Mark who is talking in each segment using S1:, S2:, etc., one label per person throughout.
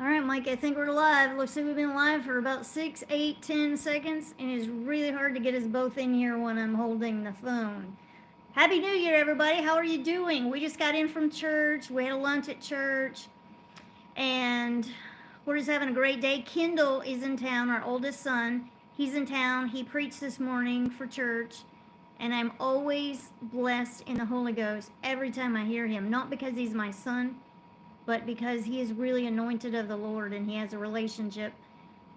S1: All right, Mike, I think we're live. Looks like we've been live for about 6, 8, 10 seconds, and it's really hard to get us both in here when I'm holding the phone. Happy New Year, everybody. How are you doing? We just got in from church. We had a lunch at church, and we're just having a great day. Kendall is in town, our oldest son. He's in town. He preached this morning for church, and I'm always blessed in the Holy Ghost every time I hear him. Not because he's my son, but because he is really anointed of the Lord and he has a relationship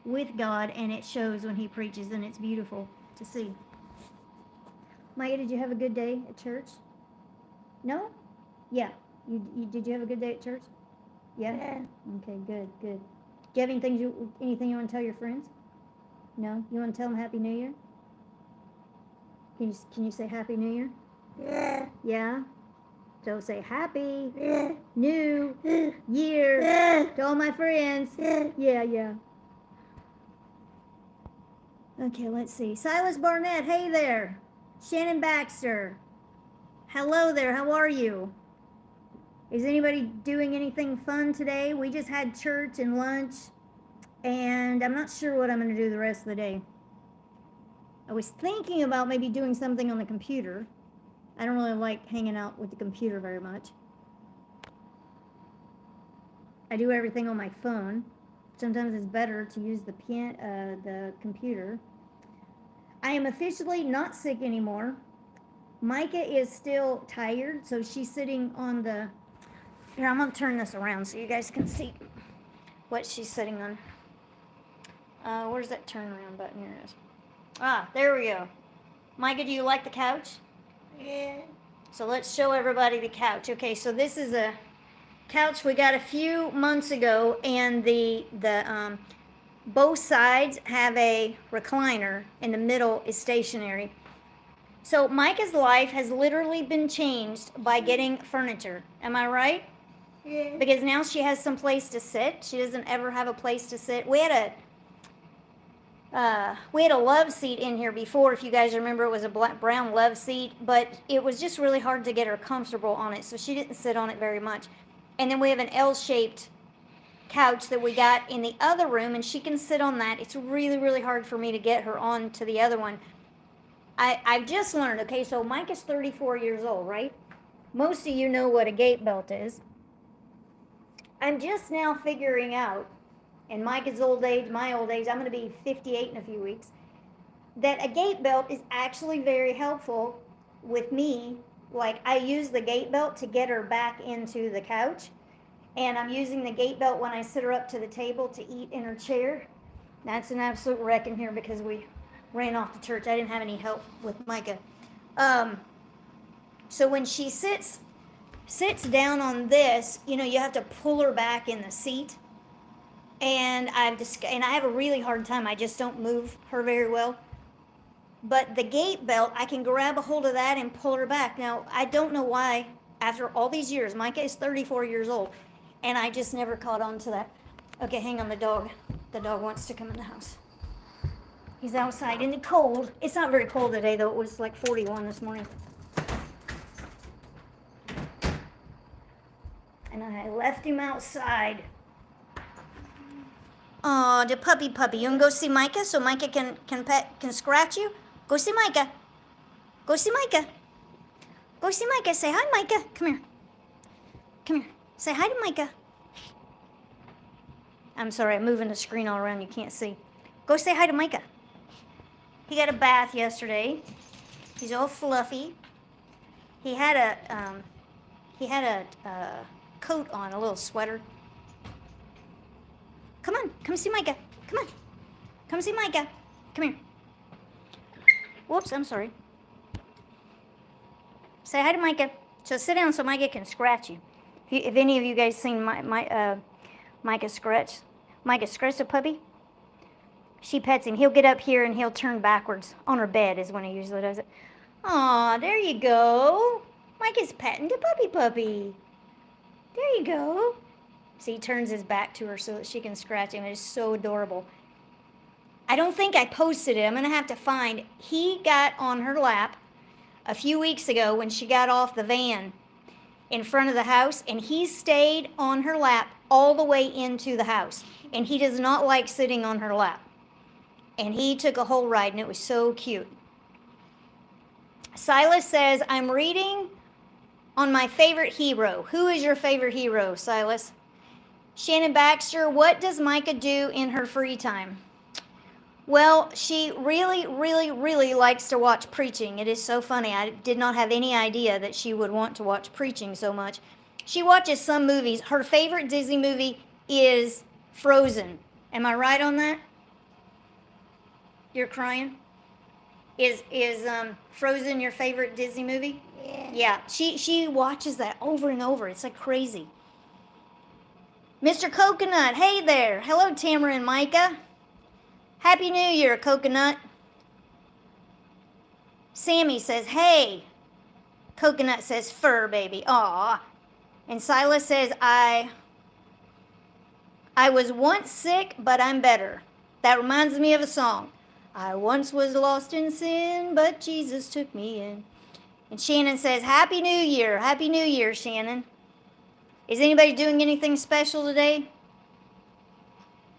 S1: with God, and it shows when he preaches, and it's beautiful to see. Maya, did you have a good day at church? No? Yeah. Did you have a good day at church? Yeah? Okay, good. Do you have anything you want to tell your friends? No? You want to tell them Happy New Year? Can you say Happy New Year? Yeah? So say Happy New Year to all my friends. Yeah. Okay, let's see. Silas Barnett, hey there. Shannon Baxter, hello there. How are you? Is anybody doing anything fun today? We just had church and lunch, and I'm not sure what I'm going to do the rest of the day. I was thinking about maybe doing something on the computer. I don't really like hanging out with the computer very much. I do everything on my phone. Sometimes it's better to use the computer. I am officially not sick anymore. Micah is still tired, so she's sitting on the... Here, I'm going to turn this around so you guys can see what she's sitting on. Where's that turn around button? Here it is. Ah, there we go. Micah, do you like the couch? Yeah. So let's show everybody the couch. Okay, so this is a couch we got a few months ago, and the both sides have a recliner, and the middle is stationary. So Micah's life has literally been changed by getting furniture. Am I right? Yeah. Because now she has some place to sit. She doesn't ever have a place to sit. We had a love seat in here before, if you guys remember. It was a brown love seat, but it was just really hard to get her comfortable on it, so she didn't sit on it very much. And then we have an L-shaped couch that we got in the other room, and she can sit on that. It's really, really hard for me to get her on to the other one. I've just learned, okay, so Mike is 34 years old, right? Most of you know what a gate belt is. I'm just now figuring out, in Micah's old age, my old age, I'm going to be 58 in a few weeks, that a gate belt is actually very helpful with me. Like, I use the gate belt to get her back into the couch, and I'm using the gate belt when I sit her up to the table to eat in her chair. That's an absolute wreck in here because we ran off to church. I didn't have any help with Micah. So when she sits down on this, you have to pull her back in the seat. And I have a really hard time. I just don't move her very well. But the gate belt, I can grab a hold of that and pull her back. Now, I don't know why, after all these years, Micah is 34 years old, and I just never caught on to that. Okay, hang on, the dog wants to come in the house. He's outside in the cold. It's not very cold today, though. It was like 41 this morning. And I left him outside. Oh, the puppy. You can go see Micah so Micah can scratch you? Go see Micah. Say hi, Micah. Come here. Say hi to Micah. I'm sorry, I'm moving the screen all around. You can't see. Go say hi to Micah. He got a bath yesterday. He's all fluffy. He had a coat on, a little sweater. Come see Micah. Come see Micah. Come here. Whoops, I'm sorry. Say hi to Micah. So sit down so Micah can scratch you. If any of you guys seen Micah scratch the puppy, she pets him. He'll get up here and he'll turn backwards on her bed is when he usually does it. Aw, there you go. Micah's petting the puppy. There you go. See, he turns his back to her so that she can scratch him. It is so adorable. I don't think I posted it. I'm going to have to find. He got on her lap a few weeks ago when she got off the van. in front of the house, and he stayed on her lap all the way into the house. And he does not like sitting on her lap. And he took a whole ride, and it was so cute. Silas says, I'm reading on my favorite hero. Who is your favorite hero, Silas? Shannon Baxter, what does Micah do in her free time? Well, she really, really, really likes to watch preaching. It is so funny. I did not have any idea that she would want to watch preaching so much. She watches some movies. Her favorite Disney movie is Frozen. Am I right on that? You're crying? Is Frozen your favorite Disney movie? Yeah. She watches that over and over. It's like crazy. Mr. Coconut, hey there. Hello, Tamera and Micah. Happy New Year, Coconut. Sammy says, hey. Coconut says, fur, baby. Aw. And Silas says, I was once sick, but I'm better. That reminds me of a song. I once was lost in sin, but Jesus took me in. And Shannon says, Happy New Year. Happy New Year, Shannon. Is anybody doing anything special today?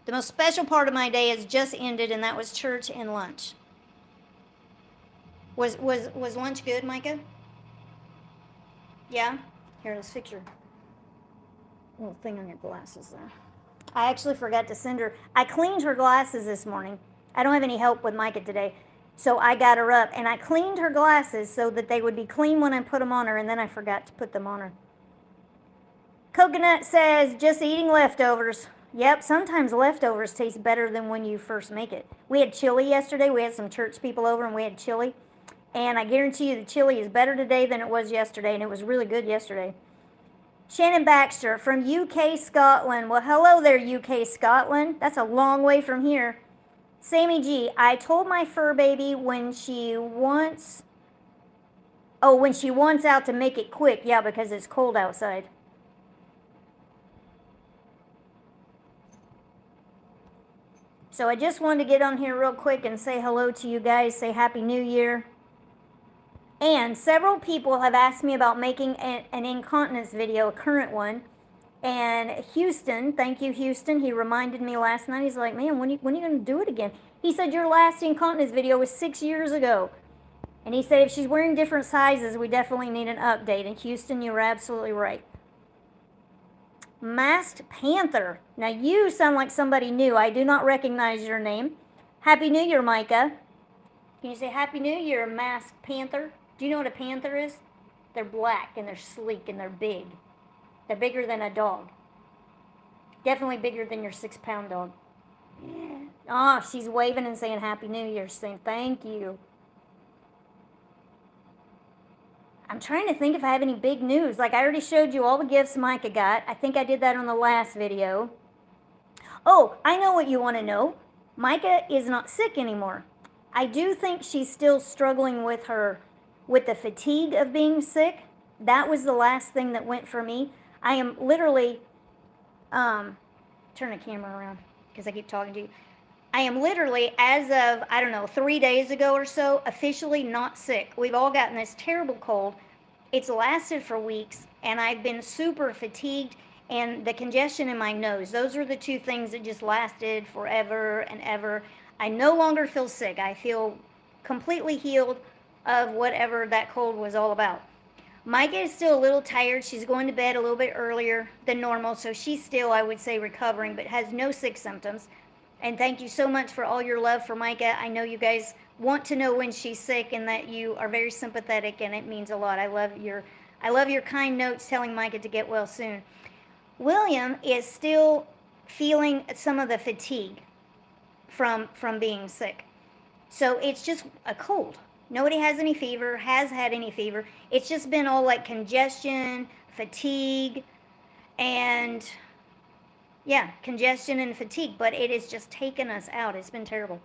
S1: The most special part of my day has just ended, and that was church and lunch. Was lunch good, Micah? Yeah? Here, let's fix your little thing on your glasses there. I actually forgot to send her. I cleaned her glasses this morning. I don't have any help with Micah today. So I got her up, and I cleaned her glasses so that they would be clean when I put them on her, and then I forgot to put them on her. Coconut says, just eating leftovers. Yep, sometimes leftovers taste better than when you first make it. We had chili yesterday. We had some church people over, and we had chili. And I guarantee you the chili is better today than it was yesterday, and it was really good yesterday. Shannon Baxter from UK, Scotland. Well, hello there, UK, Scotland. That's a long way from here. Sammy G, I told my fur baby when she wants out to make it quick. Yeah, because it's cold outside. So I just wanted to get on here real quick and say hello to you guys, say Happy New Year. And several people have asked me about making an incontinence video, a current one. And Houston, thank you, Houston. He reminded me last night. He's like, man, when are you going to do it again? He said your last incontinence video was 6 years ago. And he said if she's wearing different sizes, we definitely need an update. And Houston, you were absolutely right. Masked Panther. Now you sound like somebody new. I do not recognize your name. Happy New Year, Micah. Can you say Happy New Year, Masked Panther? Do you know what a panther is? They're black and they're sleek and they're big. They're bigger than a dog. Definitely bigger than your 6-pound dog. Yeah. Oh, she's waving and saying Happy New Year, saying thank you. I'm trying to think if I have any big news. Like I already showed you all the gifts Micah got. I think I did that on the last video. Oh, I know what you want to know. Micah is not sick anymore. I do think she's still struggling with the fatigue of being sick. That was the last thing that went for me. I am literally, turn the camera around because I keep talking to you. I am literally, as of, 3 days ago or so, officially not sick. We've all gotten this terrible cold. It's lasted for weeks, and I've been super fatigued, and the congestion in my nose. Those are the two things that just lasted forever and ever. I no longer feel sick. I feel completely healed of whatever that cold was all about. Micah is still a little tired. She's going to bed a little bit earlier than normal, so she's still, I would say, recovering, but has no sick symptoms. And thank you so much for all your love for Micah. I know you guys want to know when she's sick and that you are very sympathetic, and it means a lot. I love your kind notes telling Micah to get well soon. William is still feeling some of the fatigue from being sick. So it's just a cold. Nobody has any fever, has had any fever. It's just been all like congestion, fatigue, and yeah, congestion and fatigue. But it has just taken us out. It's been terrible.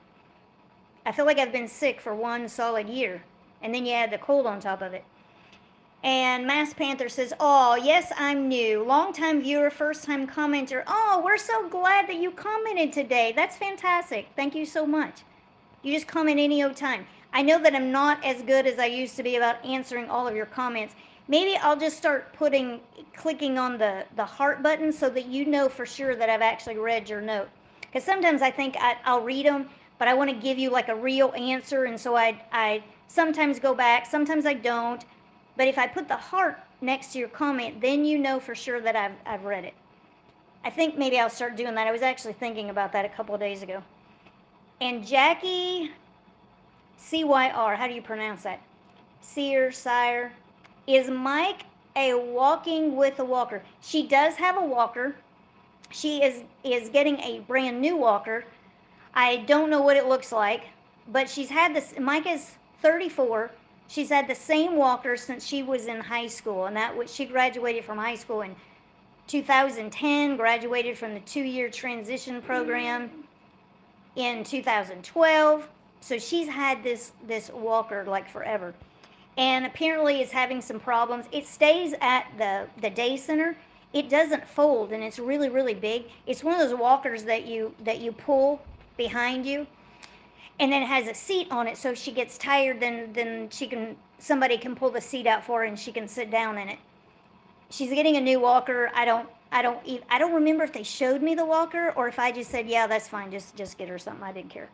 S1: I feel like I've been sick for 1 solid year. And then you add the cold on top of it. And Mass Panther says, oh, yes, I'm new. Long-time viewer, first-time commenter. Oh, we're so glad that you commented today. That's fantastic. Thank you so much. You just comment any old time. I know that I'm not as good as I used to be about answering all of your comments. Maybe I'll just start clicking on the heart button so that you know for sure that I've actually read your note. Because sometimes I think I'll read them, but I want to give you like a real answer, and so I sometimes go back, sometimes I don't. But if I put the heart next to your comment, then you know for sure that I've read it. I think maybe I'll start doing that. I was actually thinking about that a couple of days ago. And Jackie CYR, how do you pronounce that? Sire. Is Mike a walking with a walker? She does have a walker. She is getting a brand new walker. I don't know what it looks like, but she's had this. Mike is 34. She's had the same walker since she was in high school, and she graduated from high school in 2010, graduated from the 2-year transition program in 2012. So she's had this walker like forever, and apparently is having some problems. It stays at the day center. It doesn't fold, and it's really, really big. It's one of those walkers that you pull behind you, and then it has a seat on it, so if she gets tired, then somebody can pull the seat out for her and she can sit down in it. She's getting a new walker. I don't remember if they showed me the walker or if I just said, yeah, that's fine, just get her something. I didn't care.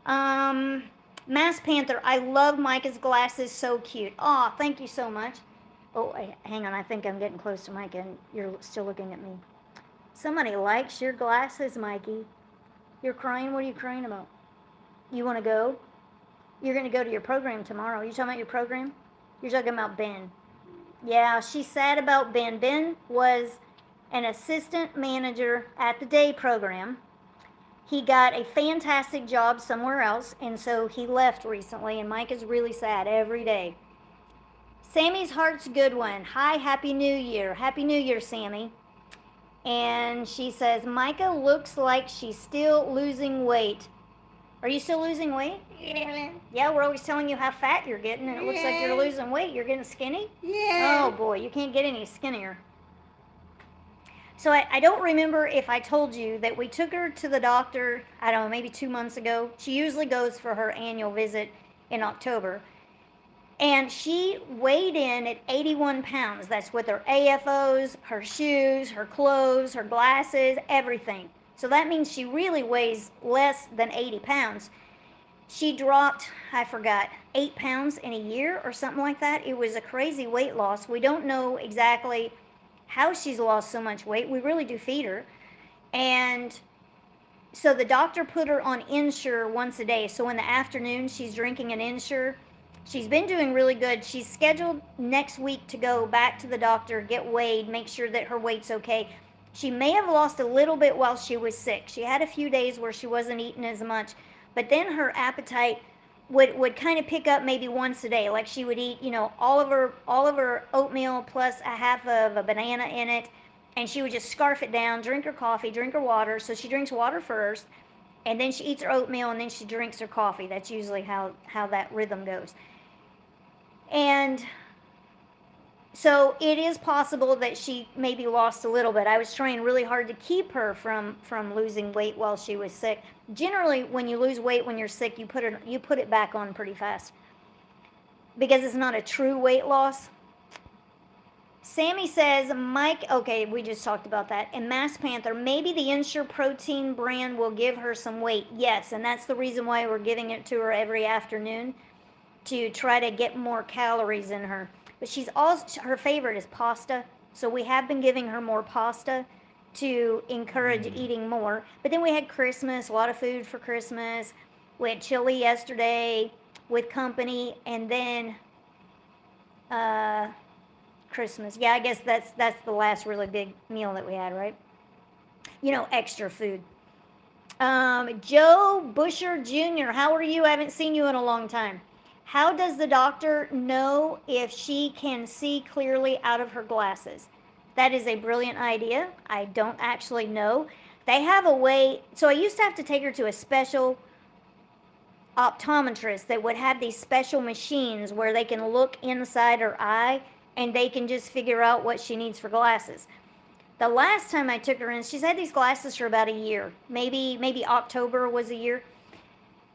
S1: Mass Panther, I love Micah's glasses, so cute. Aw, thank you so much. Oh, hang on, I think I'm getting close to Micah and you're still looking at me. Somebody likes your glasses, Mikey. You're crying? What are you crying about? You want to go? You're going to go to your program tomorrow. You talking about your program? You're talking about Ben. Yeah, she's sad about Ben. Ben was an assistant manager at the day program. He got a fantastic job somewhere else, and so he left recently, and Mike is really sad every day. Sammy's Heart's a good one. Hi, Happy New Year. Happy New Year, Sammy. And she says, Micah looks like she's still losing weight. Are you still losing weight?
S2: Yeah.
S1: Yeah, we're always telling you how fat you're getting, and it looks like you're losing weight. You're getting skinny?
S2: Yeah.
S1: Oh, boy, you can't get any skinnier. So I don't remember if I told you that we took her to the doctor, I don't know, maybe 2 months ago. She usually goes for her annual visit in October. And she weighed in at 81 pounds. That's with her AFOs, her shoes, her clothes, her glasses, everything. So that means she really weighs less than 80 pounds. She dropped, I forgot, 8 pounds in a year or something like that. It was a crazy weight loss. We don't know exactly how she's lost so much weight. We really do feed her. And so the doctor put her on Ensure once a day. So in the afternoon, she's drinking an Ensure. She's been doing really good. She's scheduled next week to go back to the doctor, get weighed, make sure that her weight's okay. She may have lost a little bit while she was sick. She had a few days where she wasn't eating as much, but then her appetite would kind of pick up maybe once a day. Like she would eat, all of her oatmeal plus a half of a banana in it, and she would just scarf it down, drink her coffee, drink her water. So she drinks water first, and then she eats her oatmeal, and then she drinks her coffee. That's usually how that rhythm goes. And so it is possible that she maybe lost a little bit. I was trying really hard to keep her from losing weight while she was sick. Generally, when you lose weight when you're sick, you put it back on pretty fast because it's not a true weight loss. Sammy says, Mike, okay, we just talked about that. And Mass Panther, maybe the Ensure protein brand will give her some weight. Yes, and that's the reason why we're giving it to her every afternoon, to try to get more calories in her. But she's also, her favorite is pasta, so we have been giving her more pasta to encourage eating more. But then we had Christmas, a lot of food for Christmas. We had chili yesterday with company, and then Christmas. Yeah, I guess that's the last really big meal that we had, right? Extra food. Joe Busher Jr., how are you? I haven't seen you in a long time. How does the doctor know if she can see clearly out of her glasses? That is a brilliant idea. I don't actually know. They have a way, so I used to have to take her to a special optometrist that would have these special machines where they can look inside her eye and they can just figure out what she needs for glasses. The last time I took her in, she's had these glasses for about a year. Maybe October was a year.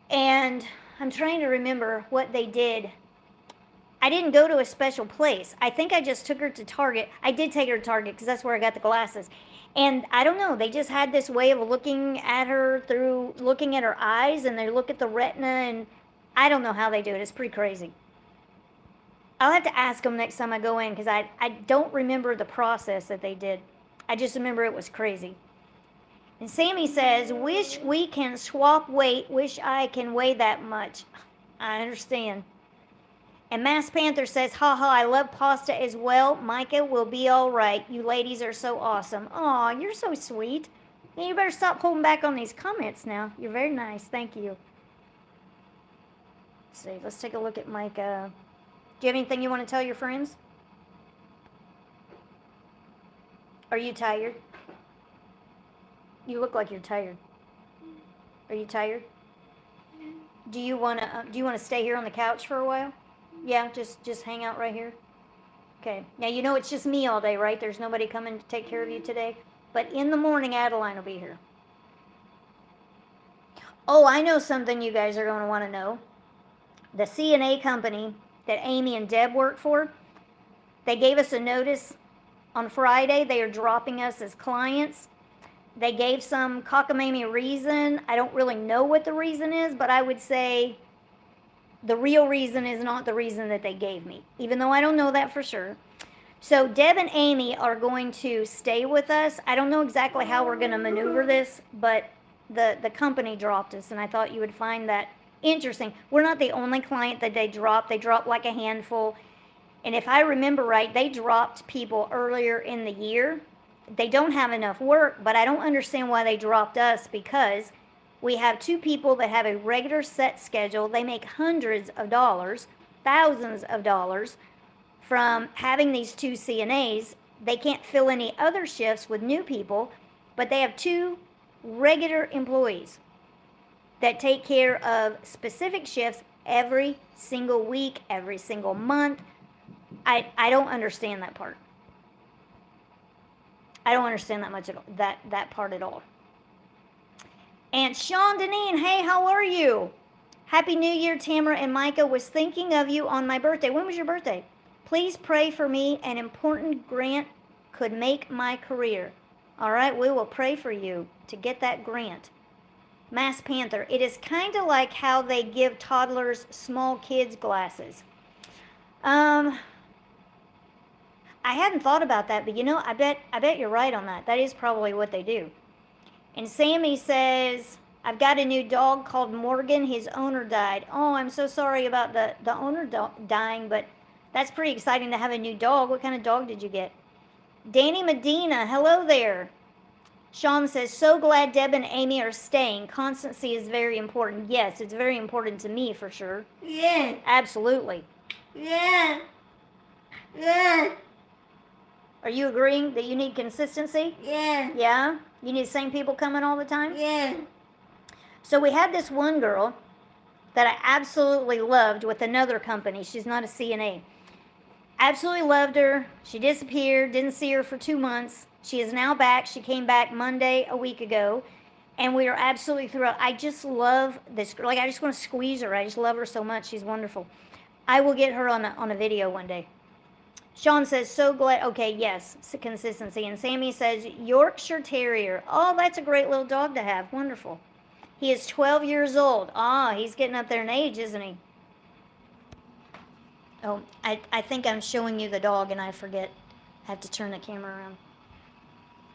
S1: And I'm trying to remember what they did. I didn't go to a special place. I think I just took her to Target. I did take her to Target because that's where I got the glasses. And I don't know, they just had this way of looking at her through looking at her eyes, and they look at the retina, and I don't know how they do it. It's pretty crazy. I'll have to ask them next time I go in because I don't remember the process that they did. I just remember it was crazy. And Sammy says, wish we can swap weight. Wish I can weigh that much. I understand. And Mass Panther says, haha, I love pasta as well. Micah will be all right. You ladies are so awesome. Aw, you're so sweet. Yeah, you better stop holding back on these comments now. You're very nice. Thank you. Let's see. Let's take a look at Micah. Do you have anything you want to tell your friends? Are you tired? You look like you're tired. Are you tired? Do you want to stay here on the couch for a while? Yeah, just hang out right here. Okay. Now you know it's just me all day, right? There's nobody coming to take care of you today. But in the morning, Adeline will be here. Oh, I know something you guys are going to want to know. The CNA company that Amy and Deb work for, they gave us a notice on Friday. They are dropping us as clients. They gave some cockamamie reason. I don't really know what the reason is, but I would say the real reason is not the reason that they gave me, even though I don't know that for sure. So Deb and Amy are going to stay with us. I don't know exactly how we're going to maneuver this, but the company dropped us, and I thought you would find that interesting. We're not the only client that they dropped. They dropped like a handful. And if I remember right, they dropped people earlier in the year. They don't have enough work, but I don't understand why they dropped us, because we have two people that have a regular set schedule. They make hundreds of dollars, thousands of dollars from having these two CNAs. They can't fill any other shifts with new people, but they have two regular employees that take care of specific shifts every single week, every single month. I don't understand that part. I don't understand that much at all, that part at all. And Sean Deneen, hey, how are you? Happy New Year, Tamara and Micah. Was thinking of you on my birthday. When was your birthday? Please pray for me. An important grant could make my career. All right, we will pray for you to get that grant. Mass Panther, it is kind of like how they give toddlers small kids glasses. I hadn't thought about that, but you know, I bet you're right on that. That is probably what they do. And Sammy says, I've got a new dog called Morgan. His owner died. Oh, I'm so sorry about the owner dying, but that's pretty exciting to have a new dog. What kind of dog did you get? Danny Medina, hello there. Sean says, so glad Deb and Amy are staying. Constancy is very important. Yes, it's very important to me for sure.
S2: Yeah.
S1: Absolutely.
S2: Yeah. Yeah.
S1: Are you agreeing that you need consistency?
S2: Yeah.
S1: Yeah? You need the same people coming all the time?
S2: Yeah.
S1: So we had this one girl that I absolutely loved with another company. She's not a CNA. Absolutely loved her. She disappeared. Didn't see her for 2 months. She is now back. She came back Monday a week ago. And we are absolutely thrilled. I just love this girl. Like, I just want to squeeze her. I just love her so much. She's wonderful. I will get her on a video one day. Sean says, so glad. Okay, yes, consistency. And Sammy says, Yorkshire Terrier. Oh, that's a great little dog to have. Wonderful. He is 12 years old. Ah, he's getting up there in age, isn't he? Oh, I think I'm showing you the dog and I forget. I have to turn the camera around.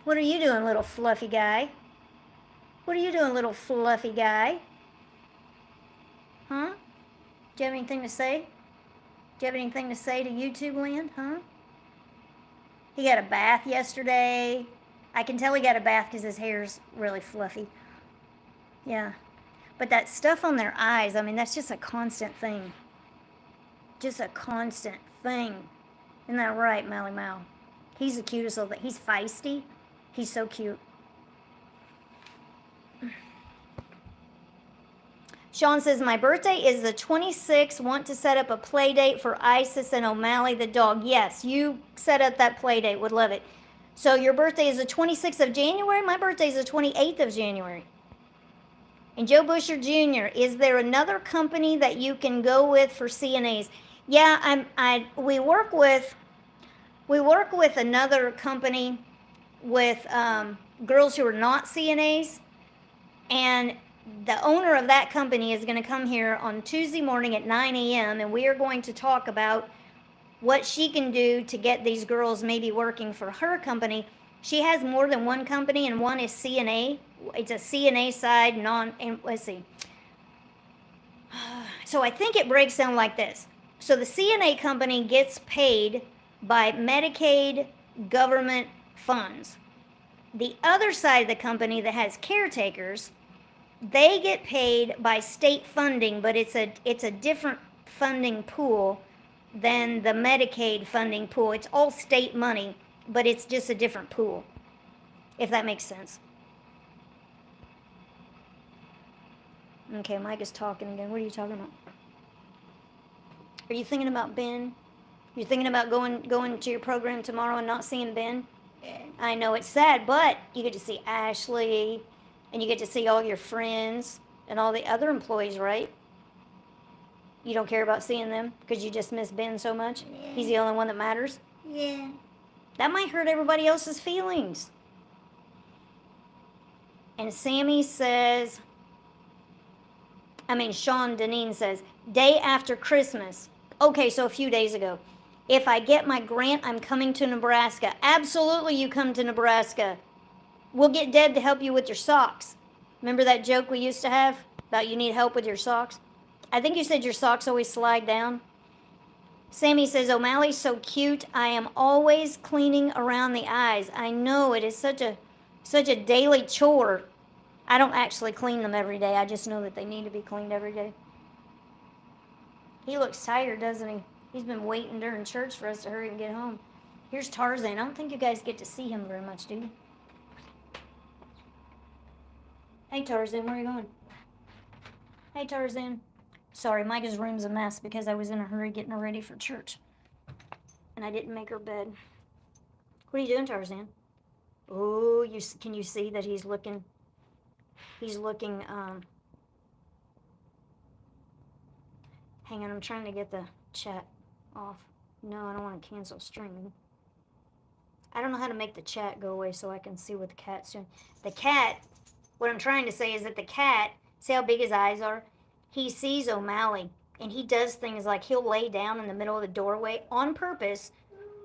S1: What are you doing, little fluffy guy? What are you doing, little fluffy guy? Huh? Do you have anything to say? Do you have anything to say to YouTube land, huh? He got a bath yesterday. I can tell he got a bath because his hair's really fluffy. Yeah. But that stuff on their eyes, I mean, that's just a constant thing. Just a constant thing. Isn't that right, Mally Mal? He's the cutest little thing. He's feisty. He's so cute. Sean says, my birthday is the 26th. Want to set up a play date for Isis and O'Malley the dog. Yes, you set up that play date. Would love it. So your birthday is the 26th of January. My birthday is the 28th of January. And Joe Busher Jr., is there another company that you can go with for CNAs? Yeah, we work with another company with girls who are not CNAs, and the owner of that company is going to come here on Tuesday morning at 9 a.m. and we are going to talk about what she can do to get these girls maybe working for her company. She has more than one company, and one is CNA. It's a CNA side, and let's see. So I think it breaks down like this. So the CNA company gets paid by Medicaid government funds. The other side of the company that has caretakers, they get paid by state funding, but it's a different funding pool than the Medicaid funding pool. It's all state money, but it's just a different pool, if that makes sense. Okay, Mike is talking again. What are you talking about? Are you thinking about Ben? You're thinking about going to your program tomorrow and not seeing Ben? I know it's sad, but you get to see Ashley, and you get to see all your friends and all the other employees, right? You don't care about seeing them because you just miss Ben so much?
S2: Yeah.
S1: He's the only one that matters?
S2: Yeah.
S1: That might hurt everybody else's feelings. And Sammy says, Sean Deneen says, day after Christmas. Okay, so a few days ago. If I get my grant, I'm coming to Nebraska. Absolutely, you come to Nebraska. We'll get Deb to help you with your socks. Remember that joke we used to have about you need help with your socks? I think you said your socks always slide down. Sammy says, O'Malley's so cute. I am always cleaning around the eyes. I know, it is such a daily chore. I don't actually clean them every day. I just know that they need to be cleaned every day. He looks tired, doesn't he? He's been waiting during church for us to hurry and get home. Here's Tarzan. I don't think you guys get to see him very much, do you? Hey, Tarzan, where are you going? Hey, Tarzan. Sorry, Micah's room's a mess because I was in a hurry getting her ready for church. And I didn't make her bed. What are you doing, Tarzan? Oh, can you see that he's looking, hang on, I'm trying to get the chat off. No, I don't want to cancel streaming. I don't know how to make the chat go away so I can see what the cat's doing. The cat, what I'm trying to say is that the cat, see how big his eyes are? He sees O'Malley, and he does things like he'll lay down in the middle of the doorway on purpose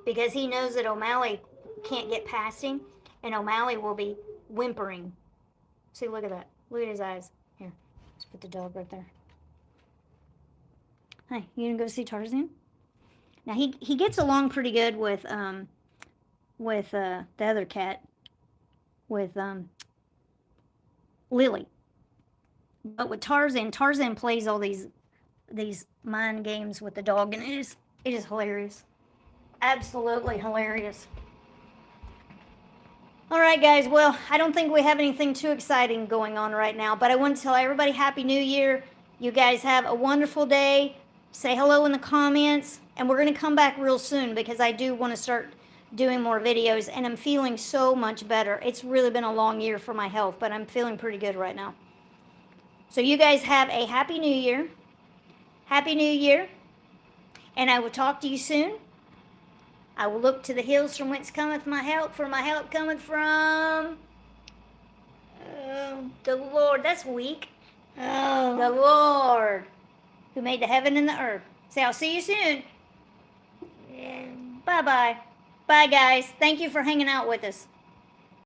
S1: because he knows that O'Malley can't get past him, and O'Malley will be whimpering. See, look at that. Look at his eyes. Here, let's put the dog right there. Hi, you gonna go see Tarzan? Now he gets along pretty good with the other cat, with Lily. But with Tarzan plays all these mind games with the dog, and it is hilarious. Absolutely hilarious. All right, guys. Well, I don't think we have anything too exciting going on right now, but I want to tell everybody Happy New Year. You guys have a wonderful day. Say hello in the comments, and we're going to come back real soon because I do want to start doing more videos, and I'm feeling so much better. It's really been a long year for my health, but I'm feeling pretty good right now. So you guys have a Happy New Year. Happy New Year. And I will talk to you soon. I will look to the hills from whence cometh my help, for my help cometh from the Lord. That's weak.
S2: Oh.
S1: The Lord, who made the heaven and the earth. Say, I'll see you soon.
S2: Yeah.
S1: Bye-bye. Bye, guys. Thank you for hanging out with us.